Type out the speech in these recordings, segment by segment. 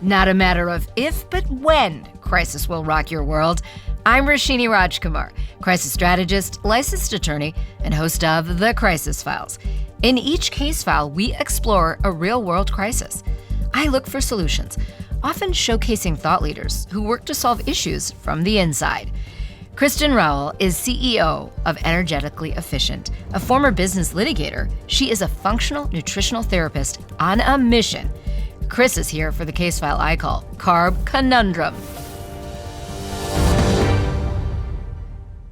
Not a matter of if, but when crisis will rock your world. I'm Roshini Rajkumar, crisis strategist, licensed attorney, and host of The Crisis Files. In each case file, we explore a real-world crisis. I look for solutions, often showcasing thought leaders who work to solve issues from the inside. Kristin Rowell is CEO of Energetically Efficient. A former business litigator, she is a functional nutritional therapist on a mission. Chris is here for the case file I call Carb Conundrum.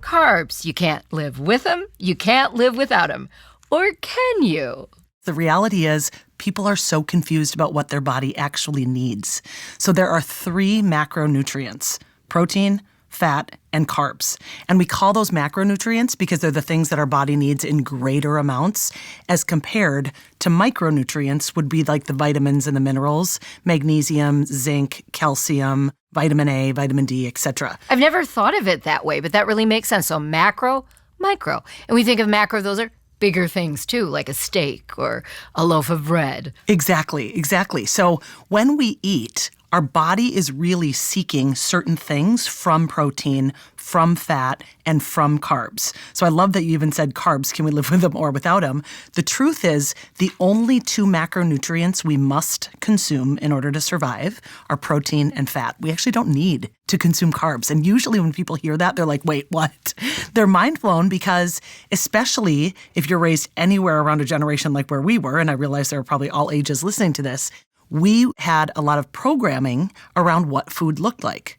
Carbs, you can't live with them, you can't live without them. Or can you? The reality is people are so confused about what their body actually needs. So there are 3 macronutrients: protein, fat, and carbs. And we call those macronutrients because they're the things that our body needs in greater amounts as compared to micronutrients would be like the vitamins and the minerals, magnesium, zinc, calcium, vitamin A, vitamin D, etc. I've never thought of it that way, but that really makes sense. So macro, micro. And we think of macro, those are bigger things too, like a steak or a loaf of bread. Exactly. So when we eat, our body is really seeking certain things from protein, from fat, and from carbs. So I love that you even said carbs. Can we live with them or without them? The truth is the only 2 macronutrients we must consume in order to survive are protein and fat. We actually don't need to consume carbs. And usually when people hear that, they're like, wait, what? They're mind blown because especially if you're raised anywhere around a generation like where we were, and I realize there are probably all ages listening to this, we had a lot of programming around what food looked like.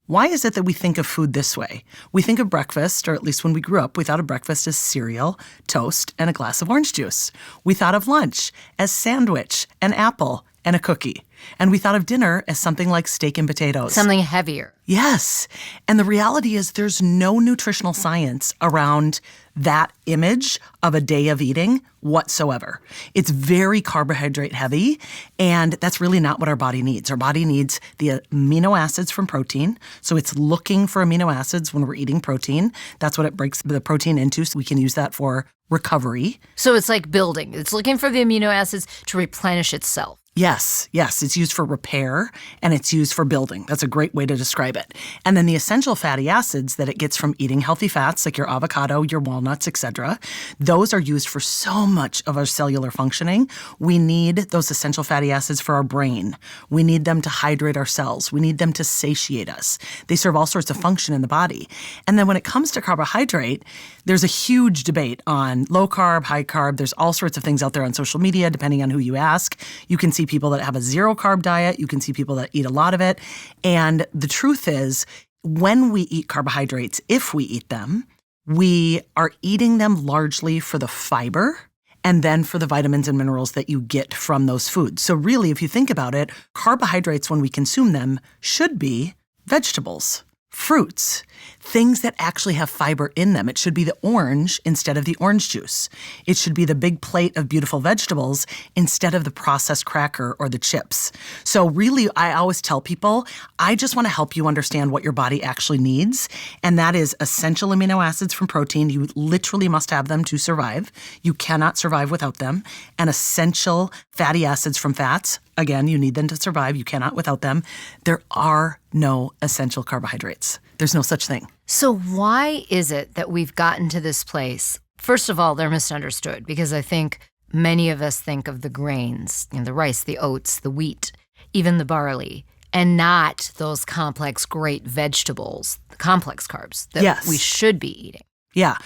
Why is it that we think of food this way? We think of breakfast, or at least when we grew up, we thought of breakfast as cereal, toast, and a glass of orange juice. We thought of lunch as sandwich, an apple, and a cookie. And we thought of dinner as something like steak and potatoes. Something heavier. Yes. And the reality is there's no nutritional science around that image of a day of eating whatsoever. It's very carbohydrate heavy, and that's really not what our body needs. Our body needs the amino acids from protein. So it's looking for amino acids when we're eating protein. That's what it breaks the protein into, so we can use that for recovery. So it's like building. It's looking for the amino acids to replenish itself. Yes. It's used for repair and it's used for building. That's a great way to describe it. And then the essential fatty acids that it gets from eating healthy fats like your avocado, your walnuts, etc., those are used for so much of our cellular functioning. We need those essential fatty acids for our brain. We need them to hydrate our cells. We need them to satiate us. They serve all sorts of function in the body. And then when it comes to carbohydrate, there's a huge debate on low carb, high carb. There's all sorts of things out there on social media, depending on who you ask. You can see people that have a 0 carb diet. You can see people that eat a lot of it. And the truth is, when we eat carbohydrates, if we eat them, we are eating them largely for the fiber and then for the vitamins and minerals that you get from those foods. So really, if you think about it, carbohydrates, when we consume them, should be vegetables, fruits, things that actually have fiber in them. It should be the orange instead of the orange juice. It should be the big plate of beautiful vegetables instead of the processed cracker or the chips. So really, I always tell people, I just want to help you understand what your body actually needs, and that is essential amino acids from protein. You literally must have them to survive. You cannot survive without them. And essential fatty acids from fats. Again, you need them to survive. You cannot without them. There are no essential carbohydrates. There's no such thing. So why is it that we've gotten to this place? First of all, they're misunderstood because I think many of us think of the grains, the rice, the oats, the wheat, even the barley, and not those complex, great vegetables, the complex carbs that we should be eating. Yeah.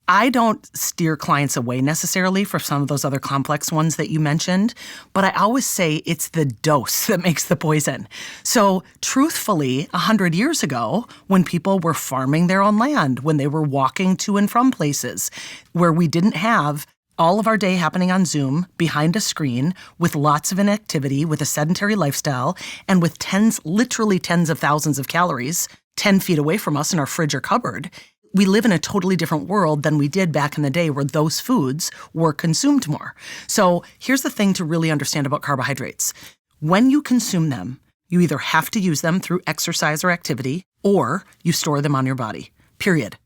I don't steer clients away necessarily from some of those other complex ones that you mentioned, but I always say it's the dose that makes the poison. So truthfully, 100 years ago, when people were farming their own land, when they were walking to and from places where we didn't have all of our day happening on Zoom behind a screen with lots of inactivity, with a sedentary lifestyle, and with literally tens of thousands of calories 10 feet away from us in our fridge or cupboard, we live in a totally different world than we did back in the day where those foods were consumed more. So here's the thing to really understand about carbohydrates. When you consume them, you either have to use them through exercise or activity, or you store them on your body, period.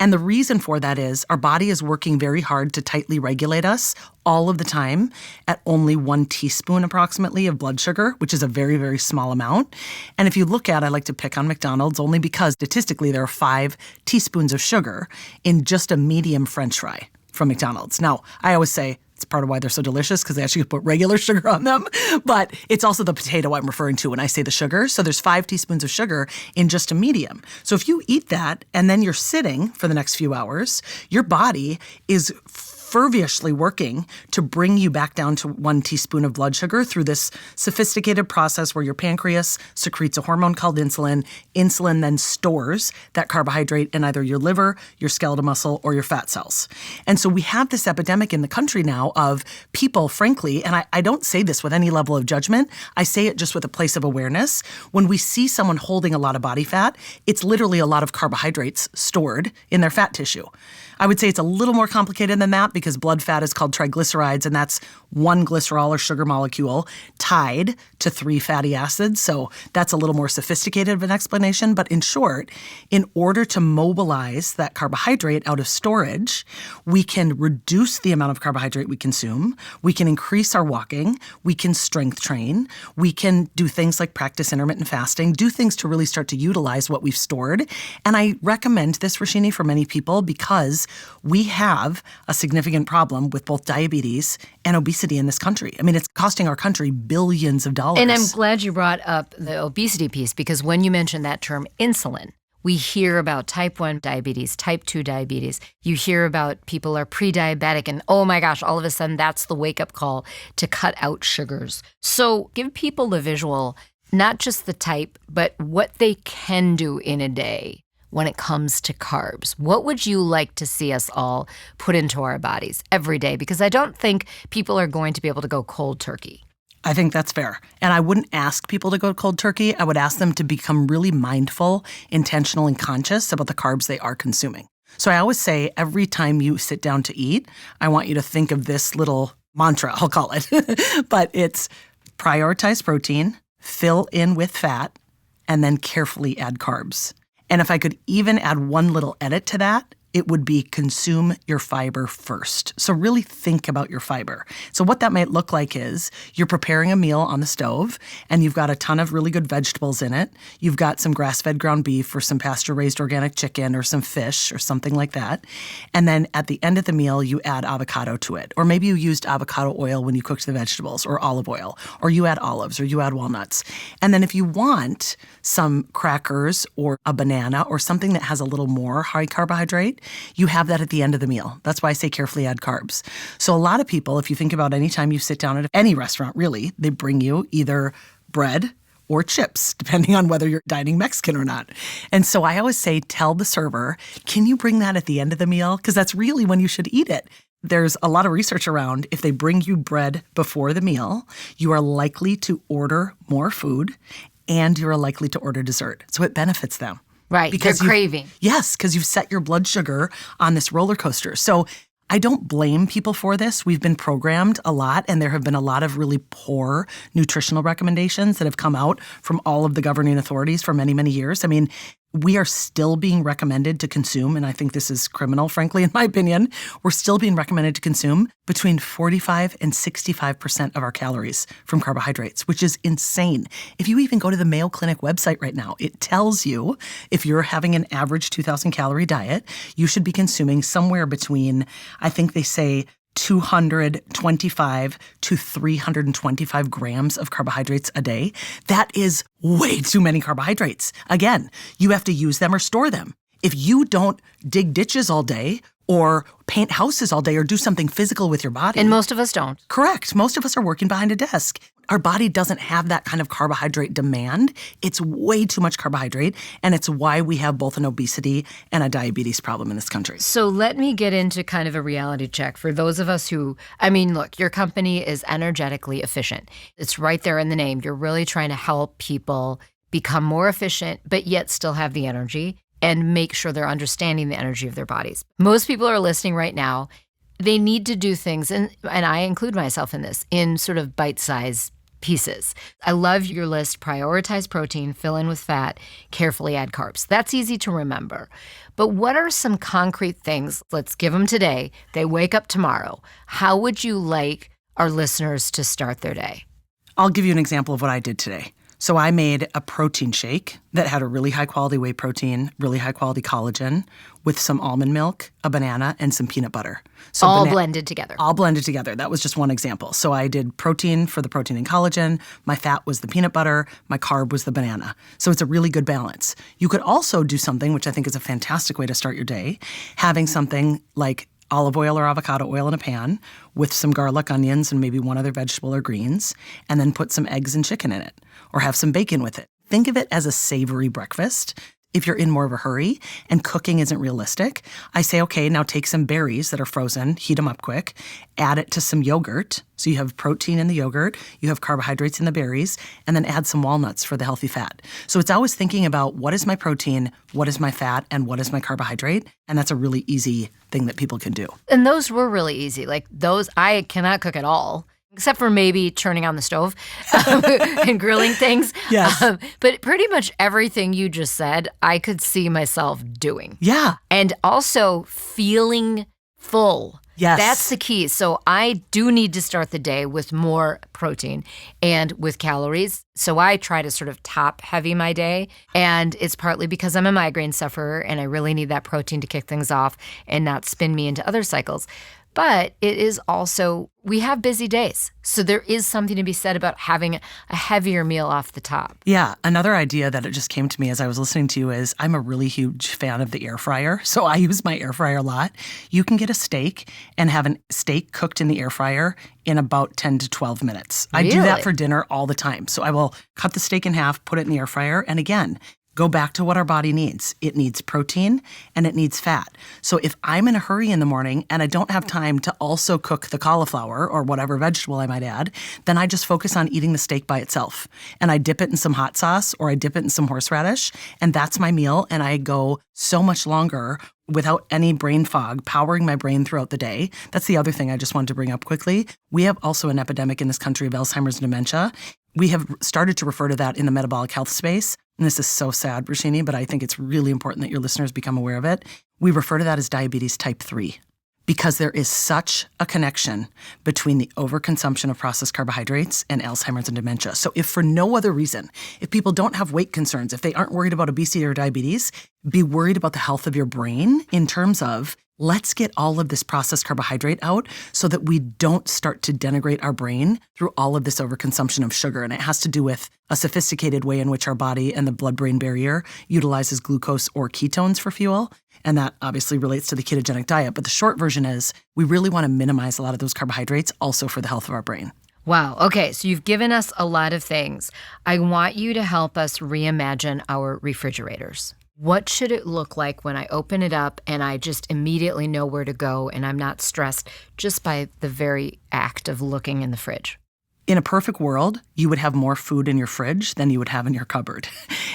And the reason for that is our body is working very hard to tightly regulate us all of the time at only 1 teaspoon approximately of blood sugar, which is a very, very small amount. And if you look at, I like to pick on McDonald's only because statistically there are 5 teaspoons of sugar in just a medium French fry from McDonald's. Now, I always say, it's part of why they're so delicious because they actually put regular sugar on them. But it's also the potato I'm referring to when I say the sugar. So there's 5 teaspoons of sugar in just a medium. So if you eat that and then you're sitting for the next few hours, your body is fervently working to bring you back down to 1 teaspoon of blood sugar through this sophisticated process where your pancreas secretes a hormone called insulin. Insulin then stores that carbohydrate in either your liver, your skeletal muscle, or your fat cells. And so we have this epidemic in the country now of people, frankly, and I don't say this with any level of judgment, I say it just with a place of awareness. When we see someone holding a lot of body fat, it's literally a lot of carbohydrates stored in their fat tissue. I would say it's a little more complicated than that because blood fat is called triglycerides, and that's 1 glycerol or sugar molecule tied to 3 fatty acids. So that's a little more sophisticated of an explanation. But in short, in order to mobilize that carbohydrate out of storage, we can reduce the amount of carbohydrate we consume. We can increase our walking. We can strength train. We can do things like practice intermittent fasting, do things to really start to utilize what we've stored. And I recommend this, Roshini, for many people because we have a significant problem with both diabetes and obesity in this country. I mean, it's costing our country billions of dollars. And I'm glad you brought up the obesity piece because when you mentioned that term insulin, we hear about type 1 diabetes, type 2 diabetes. You hear about people are pre-diabetic and oh my gosh, all of a sudden that's the wake-up call to cut out sugars. So give people the visual, not just the type, but what they can do in a day when it comes to carbs. What would you like to see us all put into our bodies every day? Because I don't think people are going to be able to go cold turkey. I think that's fair. And I wouldn't ask people to go cold turkey. I would ask them to become really mindful, intentional, and conscious about the carbs they are consuming. So I always say every time you sit down to eat, I want you to think of this little mantra, I'll call it. But it's prioritize protein, fill in with fat, and then carefully add carbs. And if I could even add one little edit to that, it would be consume your fiber first. So really think about your fiber. So what that might look like is you're preparing a meal on the stove and you've got a ton of really good vegetables in it. You've got some grass-fed ground beef or some pasture-raised organic chicken or some fish or something like that. And then at the end of the meal, you add avocado to it. Or maybe you used avocado oil when you cooked the vegetables or olive oil, or you add olives or you add walnuts. And then if you want some crackers or a banana or something that has a little more high carbohydrate, you have that at the end of the meal. That's why I say carefully add carbs. So a lot of people, if you think about any time you sit down at any restaurant, really, they bring you either bread or chips, depending on whether you're dining Mexican or not. And so I always say, tell the server, can you bring that at the end of the meal? Because that's really when you should eat it. There's a lot of research around if they bring you bread before the meal, you are likely to order more food and you're likely to order dessert. So it benefits them. Right, because they're craving. Yes, because you've set your blood sugar on this roller coaster. So I don't blame people for this. We've been programmed a lot, and there have been a lot of really poor nutritional recommendations that have come out from all of the governing authorities for many, many years. I mean, we are still being recommended to consume, and I think this is criminal, frankly, in my opinion. We're still being recommended to consume between 45 and 65% of our calories from carbohydrates, which is insane. If you even go to the Mayo Clinic website right now, it tells you if you're having an average 2,000 calorie diet, you should be consuming somewhere between, I think they say, 225 to 325 grams of carbohydrates a day. That is way too many carbohydrates. Again, you have to use them or store them. If you don't dig ditches all day or paint houses all day or do something physical with your body. And most of us don't. Correct. Most of us are working behind a desk. Our body doesn't have that kind of carbohydrate demand. It's way too much carbohydrate, and it's why we have both an obesity and a diabetes problem in this country. So let me get into kind of a reality check for those of us who, I mean, look, your company is energetically efficient. It's right there in the name. You're really trying to help people become more efficient, but yet still have the energy and make sure they're understanding the energy of their bodies. Most people are listening right now. They need to do things, and I include myself in this, in sort of bite-sized pieces. I love your list: prioritize protein, fill in with fat, carefully add carbs. That's easy to remember. But what are some concrete things? Let's give them today. They wake up tomorrow. How would you like our listeners to start their day? I'll give you an example of what I did today. So I made a protein shake that had a really high-quality whey protein, really high-quality collagen, with some almond milk, a banana, and some peanut butter. So all blended together. All blended together. That was just one example. So I did protein for the protein and collagen. My fat was the peanut butter. My carb was the banana. So it's a really good balance. You could also do something, which I think is a fantastic way to start your day, having something like olive oil or avocado oil in a pan with some garlic, onions, and maybe one other vegetable or greens, and then put some eggs and chicken in it, or have some bacon with it. Think of it as a savory breakfast. If you're in more of a hurry and cooking isn't realistic, I say, okay, now take some berries that are frozen, heat them up quick, add it to some yogurt. So you have protein in the yogurt, you have carbohydrates in the berries, and then add some walnuts for the healthy fat. So it's always thinking about what is my protein, what is my fat, and what is my carbohydrate. And that's a really easy thing that people can do. And those were really easy. Like those, I cannot cook at all, except for maybe turning on the stove and grilling things. Yes. But pretty much everything you just said, I could see myself doing. Yeah. And also feeling full. Yes. That's the key. So I do need to start the day with more protein and with calories. So I try to sort of top heavy my day. And it's partly because I'm a migraine sufferer and I really need that protein to kick things off and not spin me into other cycles. But it is also, we have busy days. So there is something to be said about having a heavier meal off the top. Yeah. Another idea that it just came to me as I was listening to you is I'm a really huge fan of the air fryer. So I use my air fryer a lot. You can get a steak and have a steak cooked in the air fryer in about 10 to 12 minutes. Really? I do that for dinner all the time. So I will cut the steak in half, put it in the air fryer, and again, go back to what our body needs. It needs protein and it needs fat. So if I'm in a hurry in the morning and I don't have time to also cook the cauliflower or whatever vegetable I might add, then I just focus on eating the steak by itself. And I dip it in some hot sauce or I dip it in some horseradish, and that's my meal. And I go so much longer without any brain fog, powering my brain throughout the day. That's the other thing I just wanted to bring up quickly. We have also an epidemic in this country of Alzheimer's and dementia. We have started to refer to that in the metabolic health space. And this is so sad, Roshini, but I think it's really important that your listeners become aware of it. We refer to that as diabetes type 3 because there is such a connection between the overconsumption of processed carbohydrates and Alzheimer's and dementia. So if for no other reason, if people don't have weight concerns, if they aren't worried about obesity or diabetes, be worried about the health of your brain in terms of let's get all of this processed carbohydrate out so that we don't start to denigrate our brain through all of this overconsumption of sugar. And it has to do with a sophisticated way in which our body and the blood-brain barrier utilizes glucose or ketones for fuel. And that obviously relates to the ketogenic diet. But the short version is we really want to minimize a lot of those carbohydrates also for the health of our brain. Wow. Okay. So you've given us a lot of things. I want you to help us reimagine our refrigerators. What should it look like when I open it up and I just immediately know where to go and I'm not stressed just by the very act of looking in the fridge? In a perfect world, you would have more food in your fridge than you would have in your cupboard.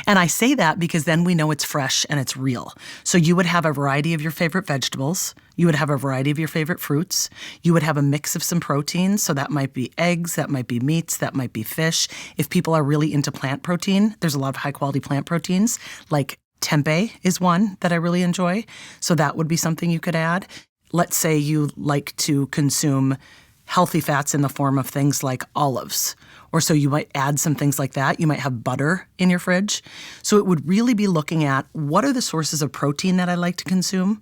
And I say that because then we know it's fresh and it's real. So you would have a variety of your favorite vegetables. You would have a variety of your favorite fruits. You would have a mix of some proteins. So that might be eggs, that might be meats, that might be fish. If people are really into plant protein, there's a lot of high-quality plant proteins, like tempeh is one that I really enjoy. So that would be something you could add. Let's say you like to consume healthy fats in the form of things like olives. Or so you might add some things like that. You might have butter in your fridge. So it would really be looking at what are the sources of protein that I like to consume?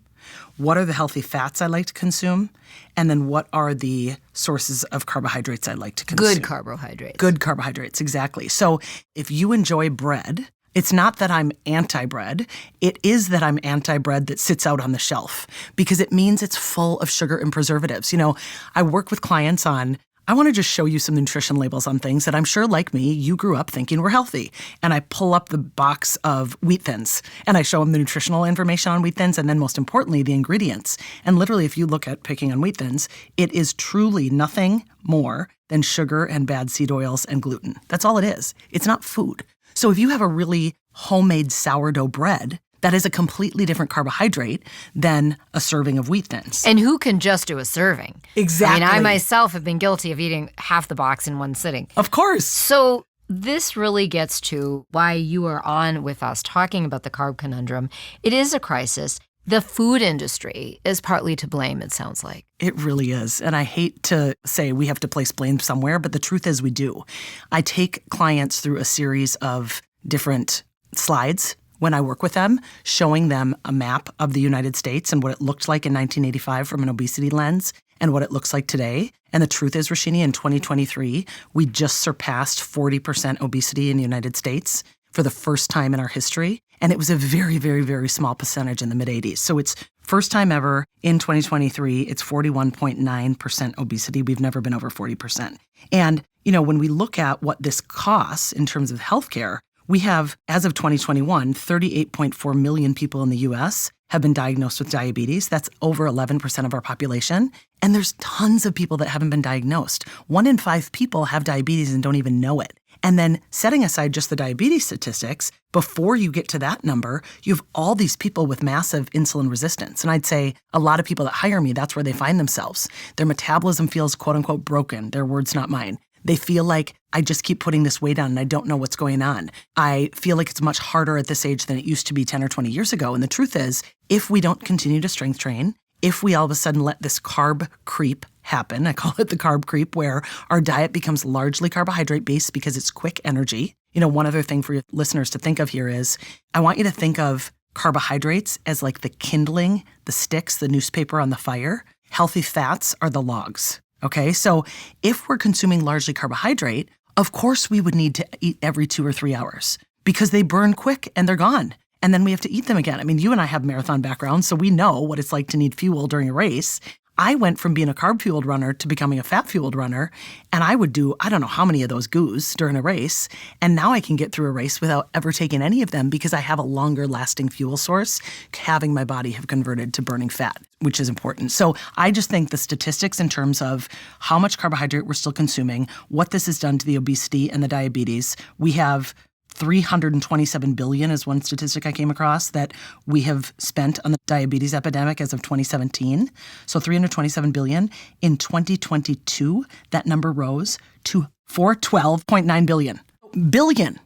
What are the healthy fats I like to consume? And then what are the sources of carbohydrates I like to consume? Good carbohydrates. Good carbohydrates, exactly. So if you enjoy bread, it's not that I'm anti-bread. It is that I'm anti-bread that sits out on the shelf because it means it's full of sugar and preservatives. You know, I work with clients on, I want to just show you some nutrition labels on things that I'm sure, like me, you grew up thinking were healthy. And I pull up the box of wheat thins and I show them the nutritional information on wheat thins and then most importantly, the ingredients. And literally, if you look at picking on wheat thins, it is truly nothing more than sugar and bad seed oils and gluten. That's all it is. It's not food. So if you have a really homemade sourdough bread, That is a completely different carbohydrate than a serving of wheat thins. And who can just do a serving? Exactly. I myself have been guilty of eating half the box in one sitting. Of course. So this really gets to why you are on with us talking about the carb conundrum. It is a crisis. The food industry is partly to blame, it sounds like. It really is. And I hate to say we have to place blame somewhere, but the truth is we do. I take clients through a series of different slides when I work with them, showing them a map of the United States and what it looked like in 1985 from an obesity lens and what it looks like today. And the truth is, Roshini, in 2023, we just surpassed 40% obesity in the United States for the first time in our history. And it was a very, very, very small percentage in the mid-'80s. So it's first time ever in 2023, it's 41.9% obesity. We've never been over 40%. And, when we look at what this costs in terms of healthcare, we have, as of 2021, 38.4 million people in the U.S. have been diagnosed with diabetes. That's over 11% of our population. And there's tons of people that haven't been diagnosed. 1 in 5 people have diabetes and don't even know it. And then setting aside just the diabetes statistics, before you get to that number, you have all these people with massive insulin resistance. And I'd say a lot of people that hire me, that's where they find themselves. Their metabolism feels quote unquote broken. Their words, not mine. They feel like I just keep putting this weight on and I don't know what's going on. I feel like it's much harder at this age than it used to be 10 or 20 years ago. And the truth is, if we don't continue to strength train, if we all of a sudden let this carb creep happen, I call it the carb creep, where our diet becomes largely carbohydrate based because it's quick energy. One other thing for your listeners to think of here is I want you to think of carbohydrates as like the kindling, the sticks, the newspaper on the fire. Healthy fats are the logs. Okay, so if we're consuming largely carbohydrate, of course we would need to eat every 2 or 3 hours because they burn quick and they're gone. And then we have to eat them again. I mean, you and I have marathon backgrounds, so we know what it's like to need fuel during a race. I went from being a carb-fueled runner to becoming a fat-fueled runner, and I would do, I don't know how many of those goos during a race, and now I can get through a race without ever taking any of them because I have a longer-lasting fuel source, having my body have converted to burning fat, which is important. So I just think the statistics in terms of how much carbohydrate we're still consuming, what this has done to the obesity and the diabetes, we have 327 billion is one statistic I came across that we have spent on the diabetes epidemic as of 2017. So 327 billion. In 2022, that number rose to 412.9 billion. Billion.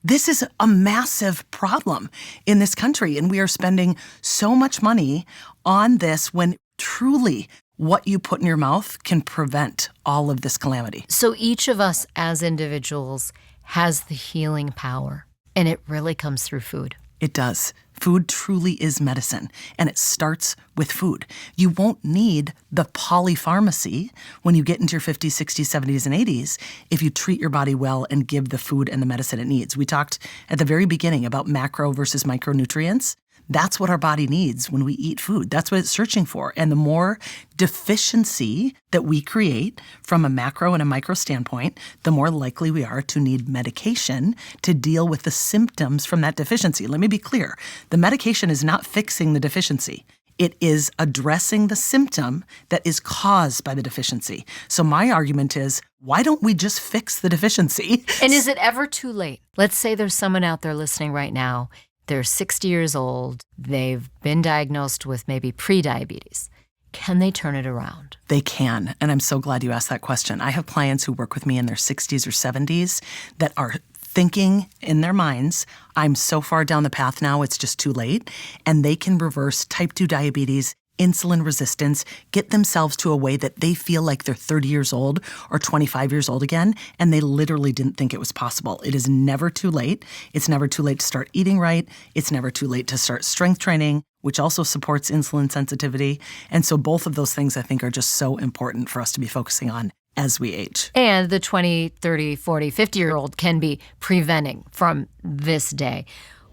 This is a massive problem in this country, and we are spending so much money on this when truly what you put in your mouth can prevent all of this calamity. So each of us as individuals has the healing power, and it really comes through food. It does. Food truly is medicine, and it starts with food. You won't need the polypharmacy when you get into your 50s, 60s, 70s, and 80s if you treat your body well and give the food and the medicine it needs. We talked at the very beginning about macro versus micronutrients. That's what our body needs when we eat food. That's what it's searching for. And the more deficiency that we create from a macro and a micro standpoint, the more likely we are to need medication to deal with the symptoms from that deficiency. Let me be clear. The medication is not fixing the deficiency. It is addressing the symptom that is caused by the deficiency. So my argument is, why don't we just fix the deficiency? And is it ever too late? Let's say there's someone out there listening right now. They're 60 years old. They've been diagnosed with maybe pre-diabetes. Can they turn it around? They can. And I'm so glad you asked that question. I have clients who work with me in their 60s or 70s that are thinking in their minds, I'm so far down the path now, it's just too late. And they can reverse type 2 diabetes, insulin resistance, get themselves to a way that they feel like they're 30 years old or 25 years old again, and they literally didn't think it was possible. It is never too late. It's never too late to start eating right. It's never too late to start strength training, which also supports insulin sensitivity. And so both of those things I think are just so important for us to be focusing on as we age. And the 20, 30, 40, 50-year-old can be preventing from this day.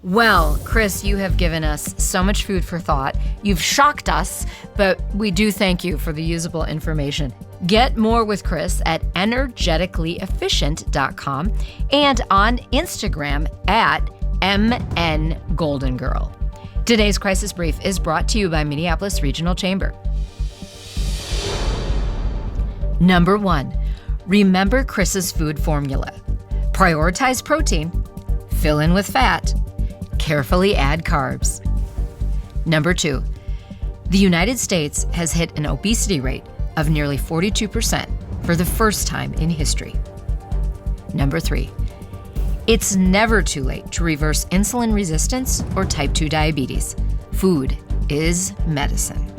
Well, Chris, you have given us so much food for thought. You've shocked us, but we do thank you for the usable information. Get more with Chris at energeticallyefficient.com and on Instagram at MNGoldenGirl. Today's Crisis Brief is brought to you by Minneapolis Regional Chamber. Number 1, remember Chris's food formula. Prioritize protein, fill in with fat, carefully add carbs. Number 2, the United States has hit an obesity rate of nearly 42% for the first time in history. Number 3, it's never too late to reverse insulin resistance or type 2 diabetes. Food is medicine.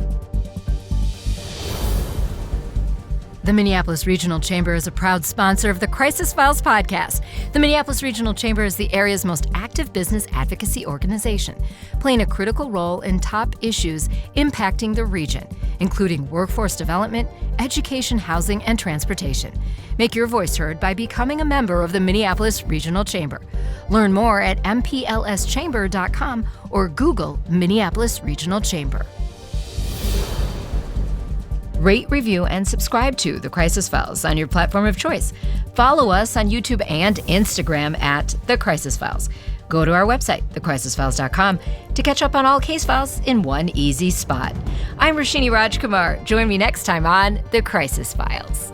The Minneapolis Regional Chamber is a proud sponsor of the Crisis Files podcast. The Minneapolis Regional Chamber is the area's most active business advocacy organization, playing a critical role in top issues impacting the region, including workforce development, education, housing, and transportation. Make your voice heard by becoming a member of the Minneapolis Regional Chamber. Learn more at mplschamber.com or Google Minneapolis Regional Chamber. Rate, review, and subscribe to The Crisis Files on your platform of choice. Follow us on YouTube and Instagram at The Crisis Files. Go to our website, thecrisisfiles.com, to catch up on all case files in one easy spot. I'm Roshini Rajkumar. Join me next time on The Crisis Files.